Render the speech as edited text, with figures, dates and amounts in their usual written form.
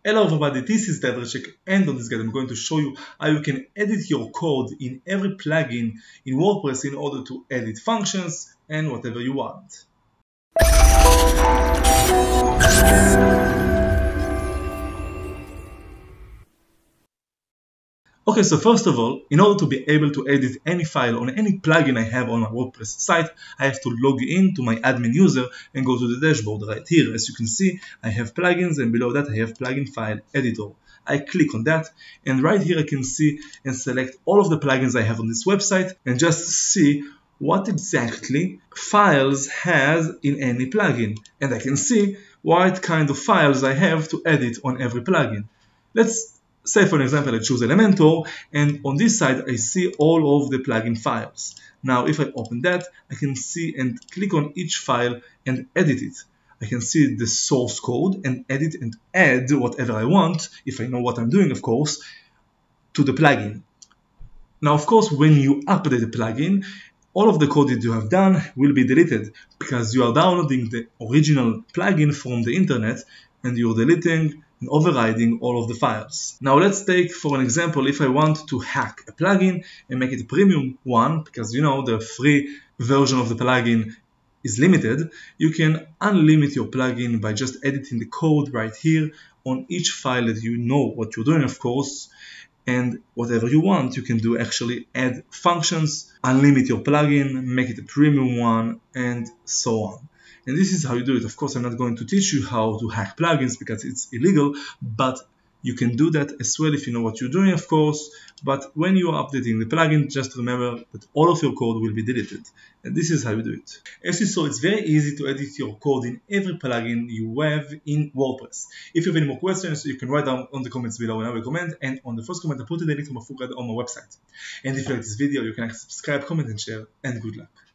Hello everybody, this is Itay Verchik, and on this guide I'm going to show you how you can edit your code in every plugin in WordPress in order to edit functions and whatever you want. Okay, so first of all, in order to be able to edit any file on any plugin I have on my WordPress site, I have to log in to my admin user and go to the dashboard right here. As you can see, I have plugins, and below that I have plugin file editor. I click on that, and right here I can see and select all of the plugins I have on this website and just see what exactly files has in any plugin. And I can see what kind of files I have to edit on every plugin. Let's say, for example, I choose Elementor, and on this side I see all of the plugin files. Now if I open that, I can see and click on each file and edit it. I can see the source code and edit and add whatever I want, if I know what I'm doing, of course, to the plugin. Now, of course, when you update the plugin, all of the code that you have done will be deleted because you are downloading the original plugin from the internet and you're deleting and overriding all of the files. Now let's take for an example, if I want to hack a plugin and make it a premium one, because you know the free version of the plugin is limited, you can unlimit your plugin by just editing the code right here on each file that you know what you're doing, of course, and whatever you want you can do. Actually add functions, unlimit your plugin, make it a premium one, and so on. And this is how you do it. Of course, I'm not going to teach you how to hack plugins because it's illegal, but you can do that as well if you know what you're doing, of course. But when you are updating the plugin, just remember that all of your code will be deleted. And this is how you do it. As you saw, it's very easy to edit your code in every plugin you have in WordPress. If you have any more questions, you can write down on the comments below and I will comment. And on the first comment, I put the link to my full guide on my website. And if you like this video, you can subscribe, comment, and share. And good luck.